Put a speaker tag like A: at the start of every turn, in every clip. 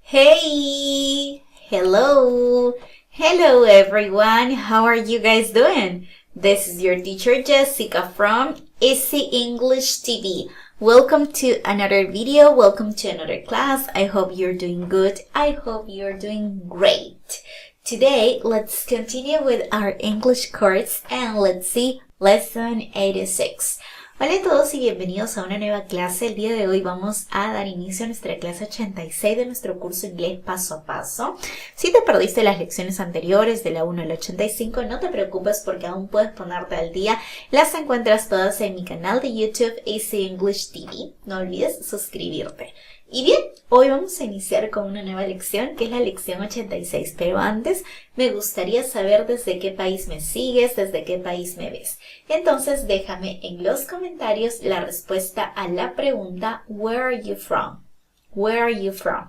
A: Hey! Hello! Hello everyone! How are you guys doing? This is your teacher Jessica from Este English TV. Welcome to another video. Welcome to another class. I hope you're doing good. I hope you're doing great. Today, let's continue with our English course and let's see lesson 86. Hola a todos y bienvenidos a una nueva clase. El día de hoy vamos a dar inicio a nuestra clase 86 de nuestro curso Inglés Paso a Paso. Si te perdiste las lecciones anteriores de la 1 a la 85, no te preocupes porque aún puedes ponerte al día. Las encuentras todas en mi canal de YouTube, Este English TV. No olvides suscribirte. Y bien, hoy vamos a iniciar con una nueva lección, que es la lección 86. Pero antes, me gustaría saber desde qué país me sigues, desde qué país me ves. Entonces, déjame en los comentarios la respuesta a la pregunta, Where are you from? Where are you from?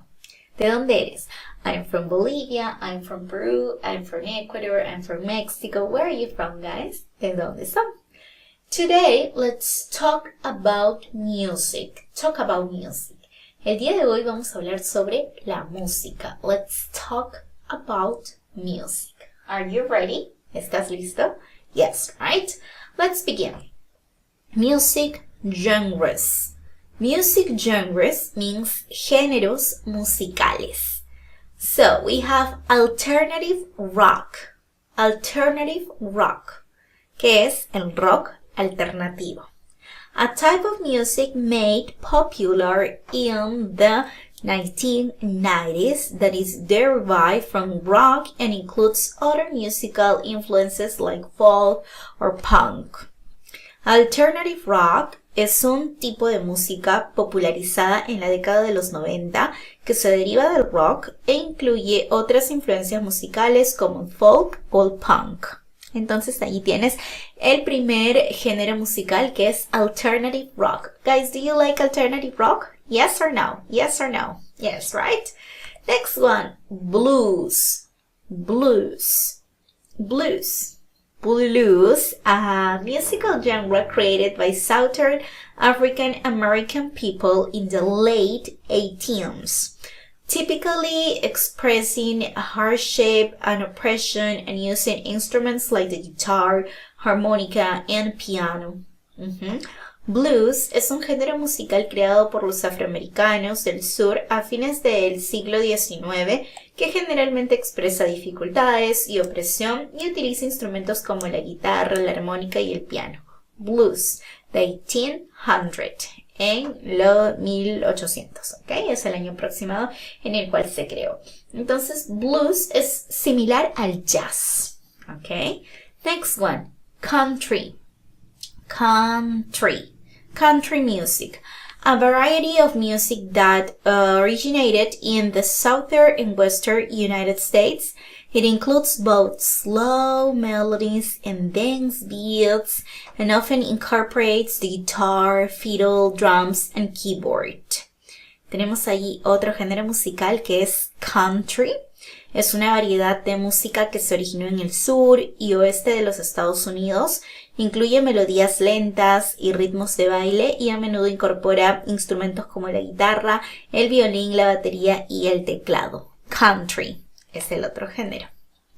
A: ¿De dónde eres? I'm from Bolivia, I'm from Peru, I'm from Ecuador, I'm from Mexico. Where are you from, guys? ¿De dónde son? Today, let's talk about music. Talk about music. El día de hoy vamos a hablar sobre la música. Let's talk about music. Are you ready? ¿Estás listo? Yes, right? Let's begin. Music genres. Music genres means géneros musicales. So, we have alternative rock. Alternative rock, que es el rock alternativo. A type of music made popular in the 1990s that is derived from rock and includes other musical influences like folk or punk. Alternative rock es un tipo de música popularizada en la década de los 90 que se deriva del rock e incluye otras influencias musicales como folk o punk. Entonces ahí tienes el primer género musical que es alternative rock. Guys, do you like alternative rock? Yes or no? Yes or no? Yes, right? Next one, blues. Blues. Blues. Blues, a musical genre created by Southern African American people in the late 1800s. Typically expressing hardship and oppression and using instruments like the guitar, harmonica, and piano. Blues es un género musical creado por los afroamericanos del sur a fines del siglo XIX que generalmente expresa dificultades y opresión y utiliza instrumentos como la guitarra, la armónica y el piano. Blues, the 1800. En los 1800, ¿ok? Es el año aproximado en el cual se creó. Entonces, blues es similar al jazz, ¿ok? Next one, country. Country. Country music. A variety of music that originated in the southern and western United States. It includes both slow melodies and dance beats and often incorporates the guitar, fiddle, drums, and keyboard. Tenemos allí otro género musical que es country. Es una variedad de música que se originó en el sur y oeste de los Estados Unidos. Incluye melodías lentas y ritmos de baile y a menudo incorpora instrumentos como la guitarra, el violín, la batería y el teclado. Country es el otro género.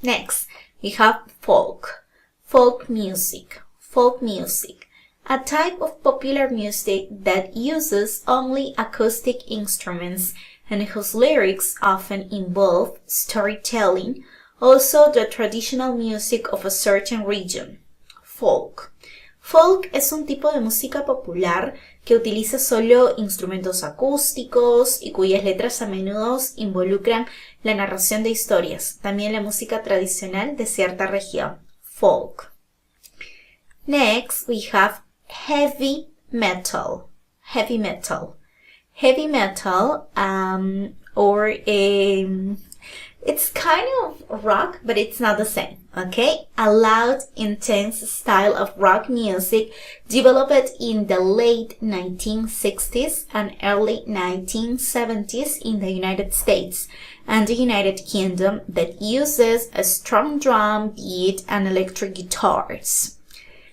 A: Next, we have folk. Folk music. Folk music. A type of popular music that uses only acoustic instruments and whose lyrics often involve storytelling, also the traditional music of a certain region. Folk. Folk es un tipo de música popular que utiliza solo instrumentos acústicos y cuyas letras a menudo involucran la narración de historias, también la música tradicional de cierta región. Folk. Next, we have heavy metal. Heavy metal. Heavy metal, it's kind of rock, but it's not the same, okay? A loud, intense style of rock music developed in the late 1960s and early 1970s in the United States and the United Kingdom that uses a strong drum beat and electric guitars.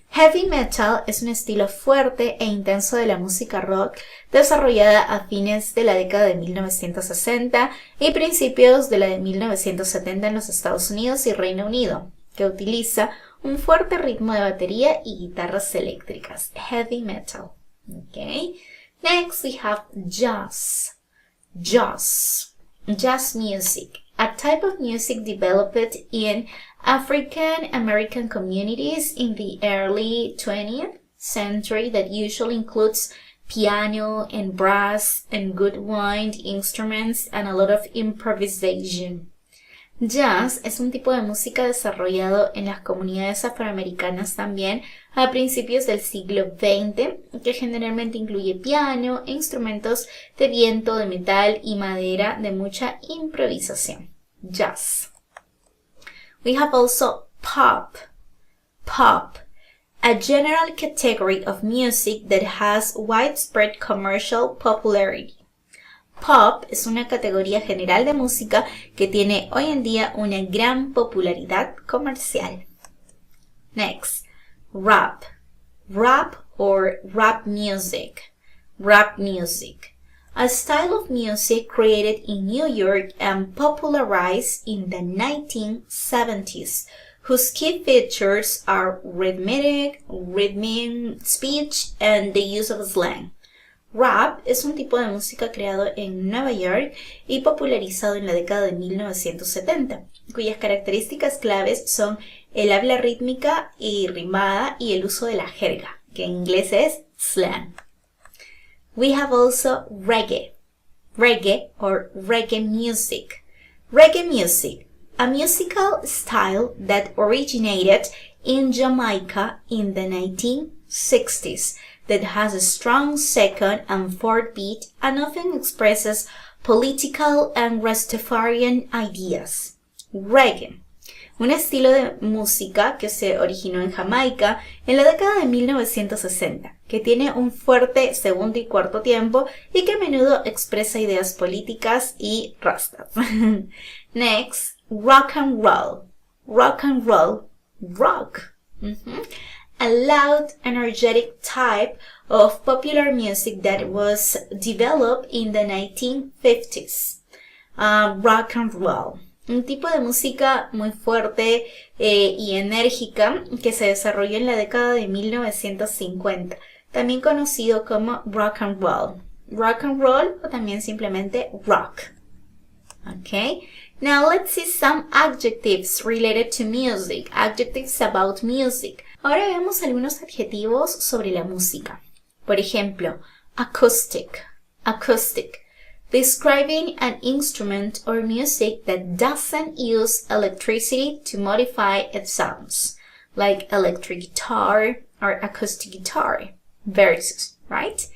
A: Heavy metal es un estilo fuerte e intenso de la música rock desarrollada a fines de la década de 1960 y principios de la de 1970 en los Estados Unidos y Reino Unido, que utiliza un fuerte ritmo de batería y guitarras eléctricas. Heavy metal. Okay. Next we have jazz. Jazz music, a type of music developed in African American communities in the early 20th century that usually includes piano and brass and good wind instruments and a lot of improvisation. Jazz es un tipo de música desarrollado en las comunidades afroamericanas también a principios del siglo XX, que generalmente incluye piano e instrumentos de viento, de metal y madera de mucha improvisación. Jazz. We have also pop. Pop, a general category of music that has widespread commercial popularity. Pop es una categoría general de música que tiene hoy en día una gran popularidad comercial. Next, rap. Rap or rap music. Rap music. A style of music created in New York and popularized in the 1970s, whose key features are rhythmic speech, and the use of slang. Rap es un tipo de música creado en Nueva York y popularizado en la década de 1970, cuyas características claves son el habla rítmica y rimada y el uso de la jerga, que en inglés es slang. We have also reggae. Reggae or reggae music. Reggae music, a musical style that originated in Jamaica in the 1960s. That has a strong second and fourth beat and often expresses political and Rastafarian ideas. Reggae, un estilo de música que se originó en Jamaica en la década de 1960, que tiene un fuerte segundo y cuarto tiempo y que a menudo expresa ideas políticas y rastas. Next, rock and roll. Rock and roll, rock. A loud, energetic type of popular music that was developed in the 1950s. Rock and roll, un tipo de música muy fuerte y enérgica que se desarrolló en la década de 1950, también conocido como rock and roll. Rock and roll o también simplemente rock. Okay, now let's see some adjectives related to music, adjectives about music. Ahora vemos algunos adjetivos sobre la música. Por ejemplo, acoustic. Acoustic, describing an instrument or music that doesn't use electricity to modify its sounds, like electric guitar or acoustic guitar, versus, right?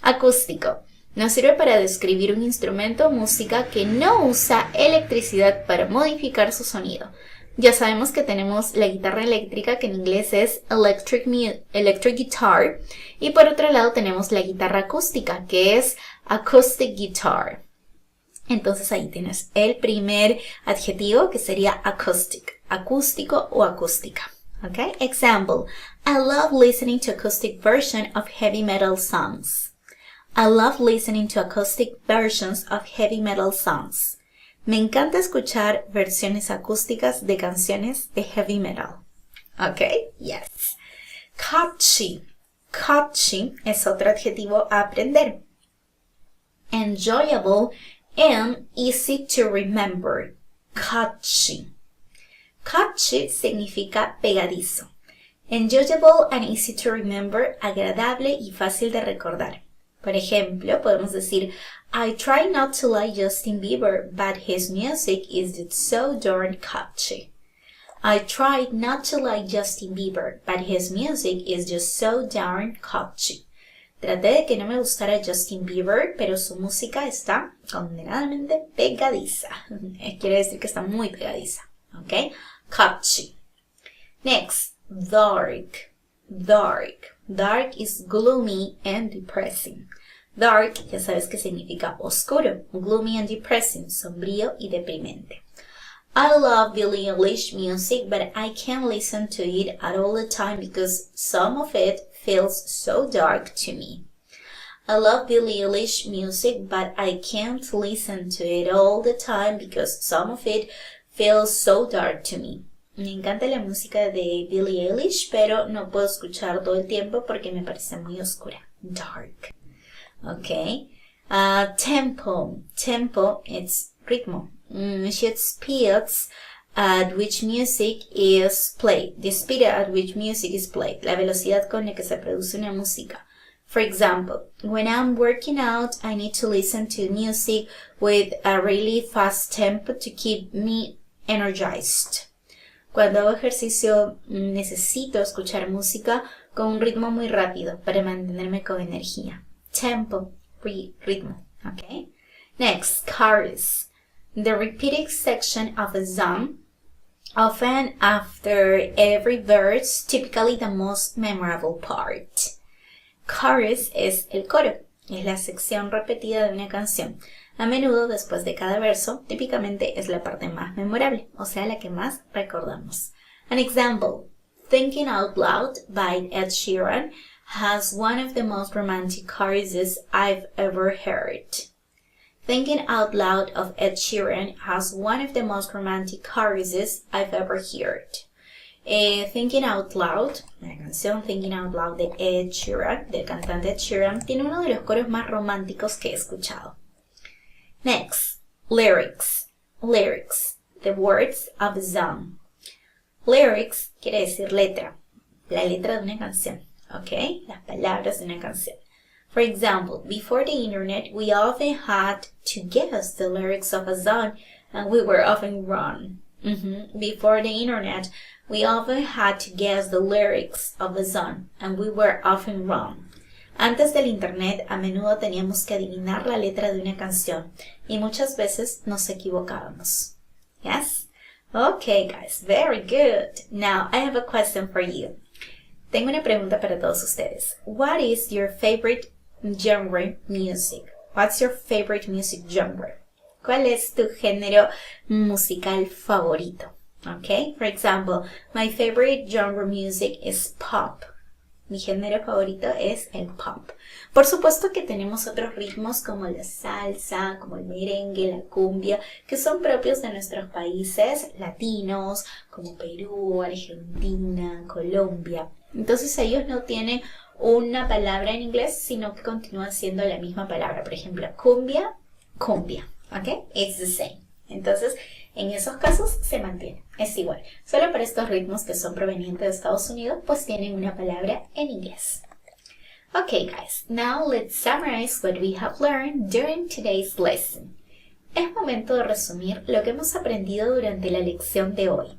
A: Acústico, nos sirve para describir un instrumento o música que no usa electricidad para modificar su sonido. Ya sabemos que tenemos la guitarra eléctrica, que en inglés es electric guitar, y por otro lado tenemos la guitarra acústica, que es acoustic guitar. Entonces ahí tienes el primer adjetivo, que sería acoustic, acústico o acústica. Okay? Example, I love listening to acoustic version of heavy metal songs. I love listening to acoustic versions of heavy metal songs. Me encanta escuchar versiones acústicas de canciones de heavy metal. Okay, yes. Catchy. Catchy es otro adjetivo a aprender. Enjoyable and easy to remember. Catchy. Catchy significa pegadizo. Enjoyable and easy to remember, agradable y fácil de recordar. Por ejemplo, podemos decir, I try not to like Justin Bieber, but his music is just so darn catchy. I tried not to like Justin Bieber, but his music is just so darn catchy. Traté de que no me gustara Justin Bieber, pero su música está condenadamente pegadiza. Quiere decir que está muy pegadiza. ¿Ok? Catchy. Next, dark. Dark. Dark is gloomy and depressing. Dark, ya sabes que significa oscuro. Gloomy and depressing, sombrío y deprimente. I love Billie Eilish music, but I can't listen to it at all the time because some of it feels so dark to me. I love Billie Eilish music, but I can't listen to it all the time because some of it feels so dark to me. Me encanta la música de Billie Eilish, pero no puedo escuchar todo el tiempo porque me parece muy oscura. Dark. Okay. Tempo. Tempo, it's ritmo. She speeds at which music is played. The speed at which music is played. La velocidad con la que se produce una música. For example, when I'm working out, I need to listen to music with a really fast tempo to keep me energized. Cuando hago ejercicio, necesito escuchar música con un ritmo muy rápido para mantenerme con energía. Tempo, ritmo, okay? Next, chorus. The repeated section of a song, often after every verse, typically the most memorable part. Chorus es el coro, es la sección repetida de una canción. A menudo, después de cada verso, típicamente es la parte más memorable, o sea, la que más recordamos. An example, Thinking Out Loud by Ed Sheeran has one of the most romantic choruses I've ever heard. Thinking Out Loud of Ed Sheeran has one of the most romantic choruses I've ever heard. Thinking Out Loud, la canción Thinking Out Loud de Ed Sheeran, del cantante Ed Sheeran, tiene uno de los coros más románticos que he escuchado. Next, lyrics. Lyrics, the words of a song. Lyrics quiere decir letra, la letra de una canción, ¿ok? Las palabras de una canción. For example, before the internet, we often had to guess the lyrics of a song, and we were often wrong. Before the internet, we often had to guess the lyrics of a song, and we were often wrong. Antes del internet, a menudo teníamos que adivinar la letra de una canción, y muchas veces nos equivocábamos. Yes? Okay, guys, very good. Now, I have a question for you. Tengo una pregunta para todos ustedes. What is your favorite genre music? What's your favorite music genre? ¿Cuál es tu género musical favorito? Okay, for example, my favorite genre music is pop. Mi género favorito es el pop. Por supuesto que tenemos otros ritmos como la salsa, como el merengue, la cumbia, que son propios de nuestros países latinos, como Perú, Argentina, Colombia. Entonces ellos no tienen una palabra en inglés, sino que continúan siendo la misma palabra. Por ejemplo, cumbia, cumbia. ¿Ok? It's the same. Entonces, en esos casos se mantiene, es igual. Solo para estos ritmos que son provenientes de Estados Unidos, pues tienen una palabra en inglés. Okay, guys, now let's summarize what we have learned during today's lesson. Es momento de resumir lo que hemos aprendido durante la lección de hoy.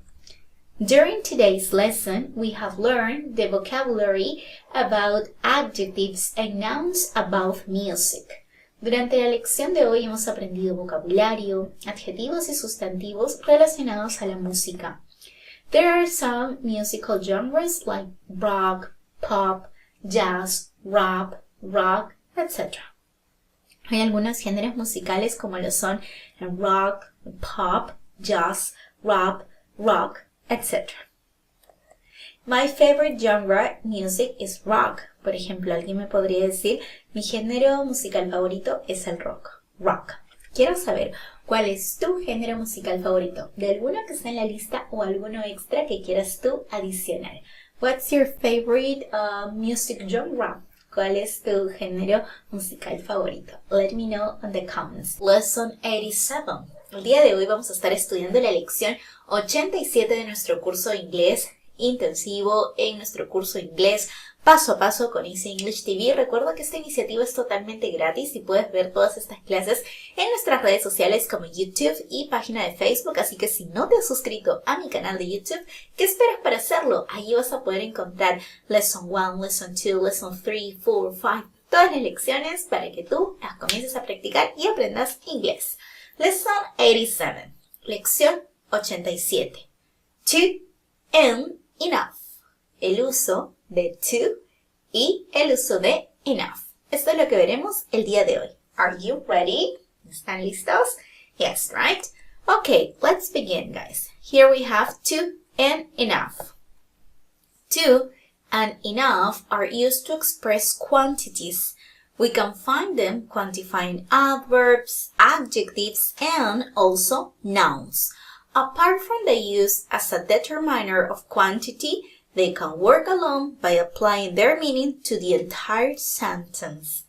A: During today's lesson, we have learned the vocabulary about adjectives and nouns about music. Durante la lección de hoy hemos aprendido vocabulario, adjetivos y sustantivos relacionados a la música. There are some musical genres like rock, pop, jazz, rap, rock, etc. Hay algunos géneros musicales como lo son el rock, el pop, jazz, rap, rock, etc. My favorite genre music is rock. Por ejemplo, alguien me podría decir, mi género musical favorito es el rock. Rock. Quiero saber, ¿cuál es tu género musical favorito? ¿De alguno que está en la lista o alguno extra que quieras tú adicionar? What's your favorite music genre? ¿Cuál es tu género musical favorito? Let me know in the comments. Lesson 87. El día de hoy vamos a estar estudiando la lección 87 de nuestro curso de inglés intensivo, en nuestro curso de inglés paso a paso con Easy English TV. Recuerda que esta iniciativa es totalmente gratis y puedes ver todas estas clases en nuestras redes sociales como YouTube y página de Facebook, así que si no te has suscrito a mi canal de YouTube, ¿qué esperas para hacerlo? Ahí vas a poder encontrar Lesson 1, Lesson 2, Lesson 3, 4, 5, todas las lecciones para que tú las comiences a practicar y aprendas inglés. Lesson 87, lección 87. To and enough. El uso de to y el uso de enough. Esto es lo que veremos el día de hoy. Are you ready? ¿Están listos? Yes, right? Okay, let's begin, guys. Here we have to and enough. To and enough are used to express quantities. We can find them quantifying adverbs, adjectives, and also nouns. Apart from the use as a determiner of quantity, they can work alone by applying their meaning to the entire sentence.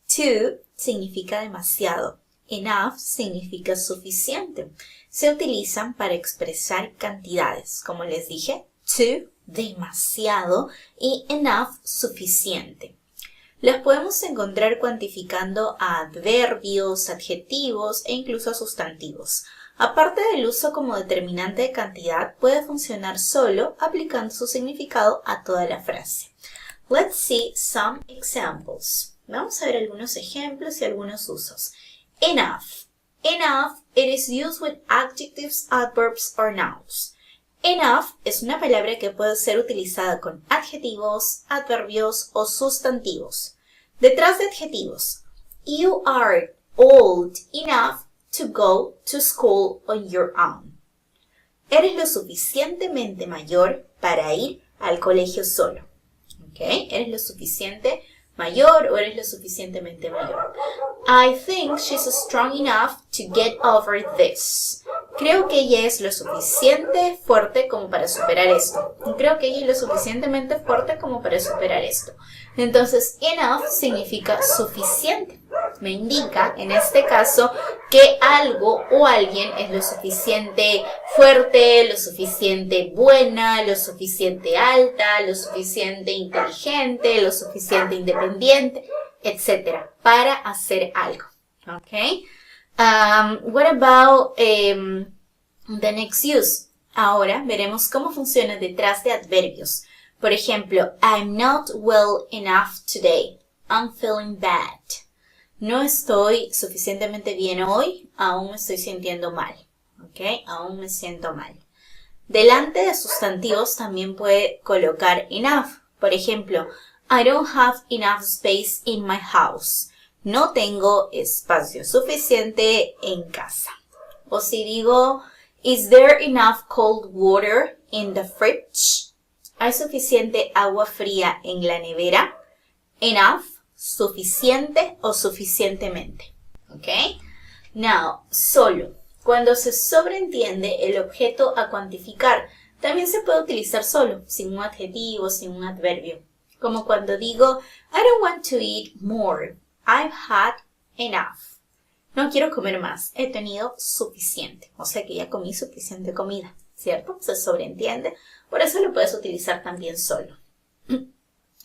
A: To significa demasiado. Enough significa suficiente. Se utilizan para expresar cantidades. Como les dije, to, demasiado, y enough, suficiente. Las podemos encontrar cuantificando a adverbios, adjetivos e incluso a sustantivos. Aparte del uso como determinante de cantidad, puede funcionar solo aplicando su significado a toda la frase. Let's see some examples. Vamos a ver algunos ejemplos y algunos usos. Enough. Enough, it is used with adjectives, adverbs, or nouns. Enough es una palabra que puede ser utilizada con adjetivos, adverbios o sustantivos. Detrás de adjetivos, you are old enough to go to school on your own. Eres lo suficientemente mayor para ir al colegio solo. ¿Okay? Eres lo suficiente mayor o eres lo suficientemente mayor. I think she's strong enough to get over this. Creo que ella es lo suficiente fuerte como para superar esto. Creo que ella es lo suficientemente fuerte como para superar esto. Entonces, enough significa suficiente. Me indica, en este caso, que algo o alguien es lo suficiente fuerte, lo suficiente buena, lo suficiente alta, lo suficiente inteligente, lo suficiente independiente, etc. para hacer algo. Okay? What about the next use? Ahora veremos cómo funciona detrás de adverbios. Por ejemplo, I'm not well enough today. I'm feeling bad. No estoy suficientemente bien hoy, aún me estoy sintiendo mal. ¿Ok? Aún me siento mal. Delante de sustantivos también puede colocar enough. Por ejemplo, I don't have enough space in my house. No tengo espacio suficiente en casa. O si digo, is there enough cold water in the fridge? ¿Hay suficiente agua fría en la nevera? Enough, suficiente o suficientemente. ¿Ok? Now, solo. Cuando se sobreentiende el objeto a cuantificar, también se puede utilizar solo, sin un adjetivo, sin un adverbio. Como cuando digo, I don't want to eat more. I've had enough. No quiero comer más. He tenido suficiente. O sea que ya comí suficiente comida. ¿Cierto? Se sobreentiende. Por eso lo puedes utilizar también solo.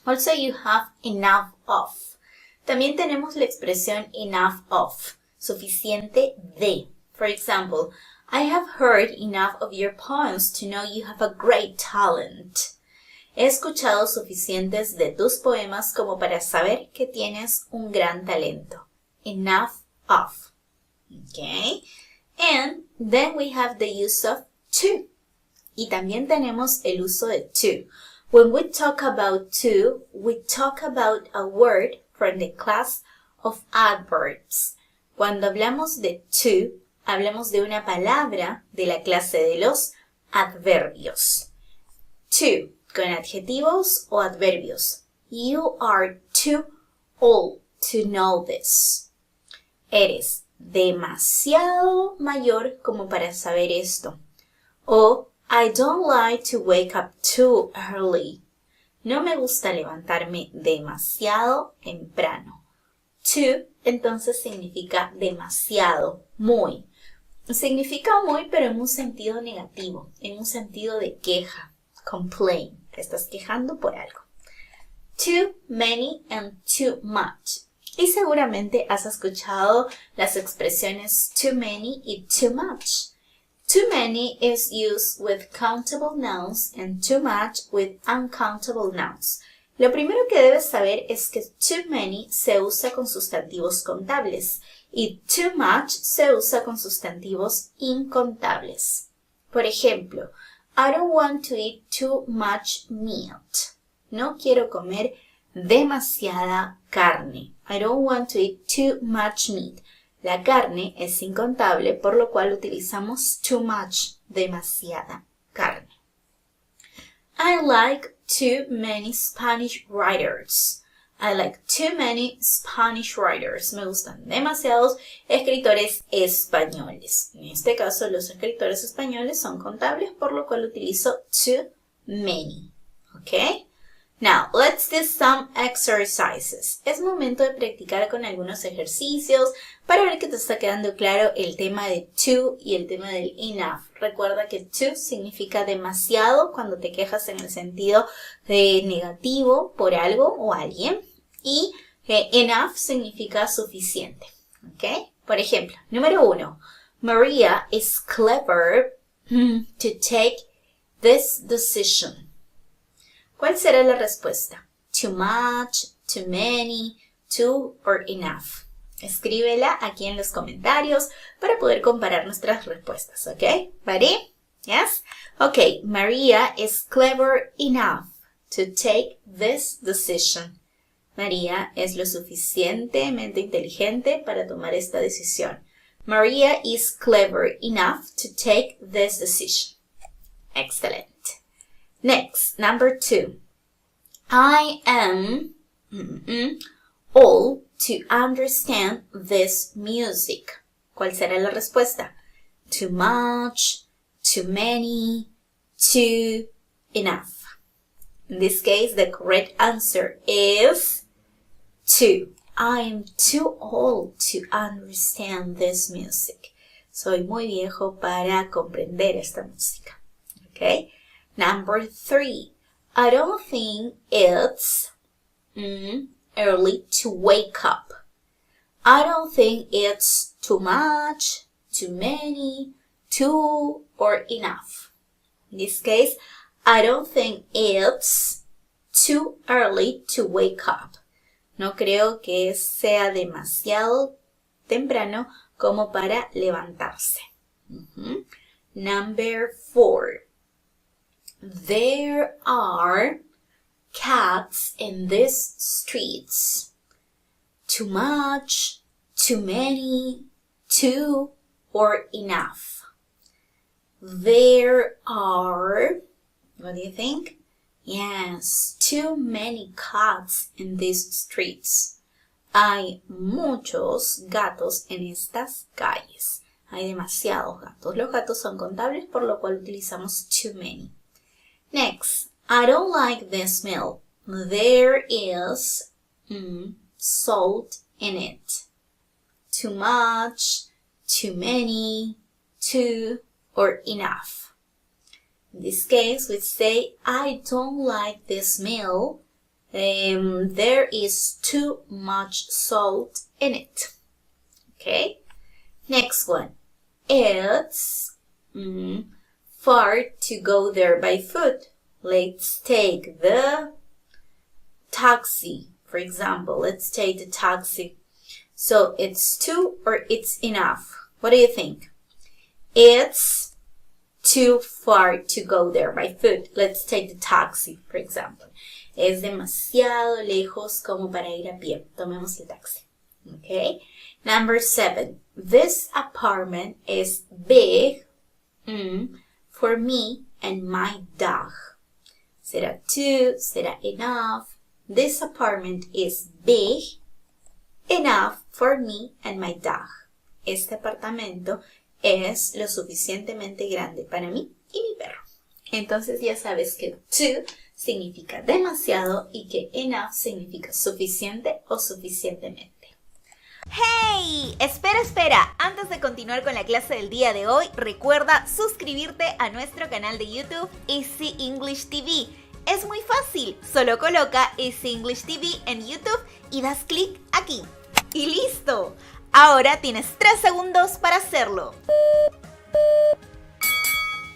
A: Also, you have enough of. También tenemos la expresión enough of. Suficiente de. For example, I have heard enough of your poems to know you have a great talent. He escuchado suficientes de tus poemas como para saber que tienes un gran talento. Enough of. Okay. And then we have the use of to. Y también tenemos el uso de to. When we talk about to, we talk about a word from the class of adverbs. Cuando hablamos de to, hablamos de una palabra de la clase de los adverbios. To. Con adjetivos o adverbios. You are too old to know this. Eres demasiado mayor como para saber esto. O I don't like to wake up too early. No me gusta levantarme demasiado temprano. Too entonces significa demasiado, muy. Significa muy, pero en un sentido negativo, en un sentido de queja. Complain. Te estás quejando por algo. Too many and too much. Y seguramente has escuchado las expresiones too many y too much. Too many is used with countable nouns and too much with uncountable nouns. Lo primero que debes saber es que too many se usa con sustantivos contables y too much se usa con sustantivos incontables. Por ejemplo, I don't want to eat too much meat. No quiero comer demasiada carne. I don't want to eat too much meat. La carne es incontable, por lo cual utilizamos too much, demasiada carne. I like too many Spanish writers. I like too many Spanish writers. Me gustan demasiados escritores españoles. En este caso, los escritores españoles son contables, por lo cual utilizo too many. ¿Ok? Now, let's do some exercises. Es momento de practicar con algunos ejercicios para ver que te está quedando claro el tema de too y el tema del enough. Recuerda que too significa demasiado cuando te quejas en el sentido de negativo por algo o alguien. Y enough significa suficiente. ¿Ok? Por ejemplo, número 1. Maria is clever to take this decision. ¿Cuál será la respuesta? Too much, too many, too or enough. Escríbela aquí en los comentarios para poder comparar nuestras respuestas, ¿ok? ¿Ready? Yes? Okay, Maria is clever enough to take this decision. María es lo suficientemente inteligente para tomar esta decisión. Maria is clever enough to take this decision. Excellent. Next, number 2. I am old to understand this music. ¿Cuál será la respuesta? Too much, too many, too enough. In this case, the correct answer is 2. I am too old to understand this music. Soy muy viejo para comprender esta música. Okay? Number 3. I don't think it's early to wake up. I don't think it's too much, too many, too or enough. In this case, I don't think it's too early to wake up. No creo que sea demasiado temprano como para levantarse. Number 4. There are cats in these streets. Too much, too many, too or enough. There are, what do you think? Yes, too many cats in these streets. Hay muchos gatos en estas calles. Hay demasiados gatos. Los gatos son contables, por lo cual utilizamos too many. Next, I don't like the smell. There is salt in it. Too much, too many, too or enough. In this case, we say, I don't like the smell. There is too much salt in it. Okay? Next one. It's far to go there by foot. Let's take the taxi. For example, let's take the taxi. So it's too or it's enough. What do you think? It's too far to go there by foot. Let's take the taxi, for example. Es demasiado lejos como para ir a pie. Tomemos el taxi. Okay? Number 7. This apartment is big for me and my dog. Será too, será enough. This apartment is big enough for me and my dog. Este apartamento es lo suficientemente grande para mí y mi perro. Entonces ya sabes que too significa demasiado y que enough significa suficiente o suficientemente.
B: ¡Hey! Espera. Antes de continuar con la clase del día de hoy, recuerda suscribirte a nuestro canal de YouTube Easy English TV. Es muy fácil, solo coloca Easy English TV en YouTube y das clic aquí. ¡Y listo! Ahora tienes 3 segundos para hacerlo.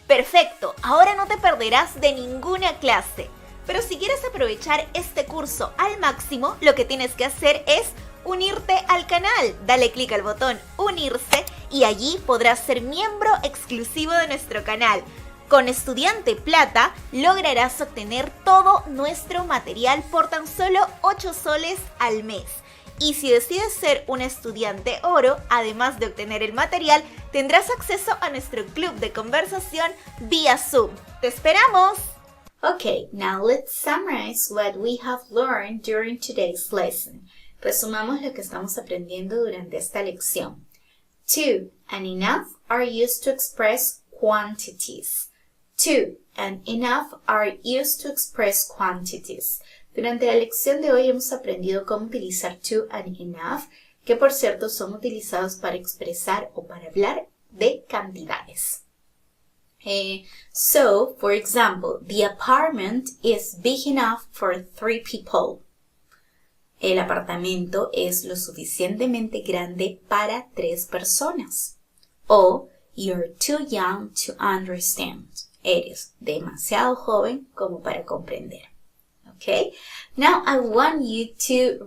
B: Perfecto, ahora no te perderás de ninguna clase. Pero si quieres aprovechar este curso al máximo, lo que tienes que hacer es unirte al canal. Dale clic al botón unirse y allí podrás ser miembro exclusivo de nuestro canal. Con Estudiante Plata lograrás obtener todo nuestro material por tan solo 8 soles al mes. Y si decides ser un estudiante oro, además de obtener el material, tendrás acceso a nuestro club de conversación vía Zoom. ¡Te esperamos!
A: Okay, now let's summarize what we have learned during today's lesson. Resumamos lo que estamos aprendiendo durante esta lección. To and enough are used to express quantities. To and enough are used to express quantities. Durante la lección de hoy hemos aprendido cómo utilizar to and enough, que por cierto son utilizados para expresar o para hablar de cantidades. So, for example, the apartment is big enough for 3 people. El apartamento es lo suficientemente grande para 3 personas. O, you're too young to understand. Eres demasiado joven como para comprender. Okay? Now I want you to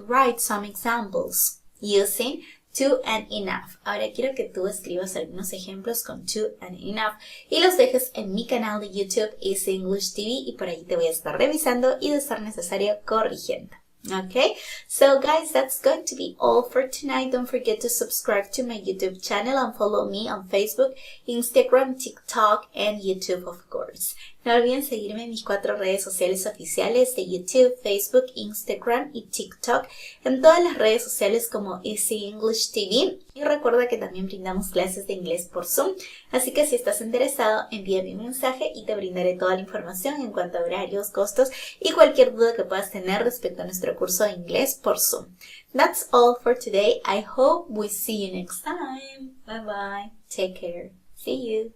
A: write some examples using to and enough. Ahora quiero que tú escribas algunos ejemplos con to and enough y los dejes en mi canal de YouTube Easy English TV y por ahí te voy a estar revisando y de ser necesario corrigiendo. Okay, so guys, that's going to be all for tonight. Don't forget to subscribe to my YouTube channel and follow me on Facebook, Instagram, TikTok, and YouTube, of course. No olviden seguirme en mis 4 redes sociales oficiales de YouTube, Facebook, Instagram y TikTok, en todas las redes sociales como Easy English TV. Y recuerda que también brindamos clases de inglés por Zoom, así que si estás interesado, envíame un mensaje y te brindaré toda la información en cuanto a horarios, costos y cualquier duda que puedas tener respecto a nuestro curso de inglés por Zoom. That's all for today. I hope we see you next time. Bye bye. Take care. See you.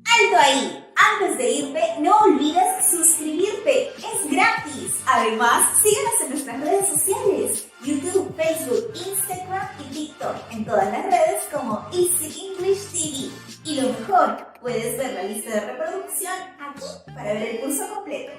B: ¡Alto ahí! Antes de irte, no olvides suscribirte. Es gratis. Además, síguenos en nuestras redes sociales. YouTube, Facebook, Instagram y TikTok. En todas las redes como Easy English TV. Y lo mejor, puedes ver la lista de reproducción aquí para ver el curso completo.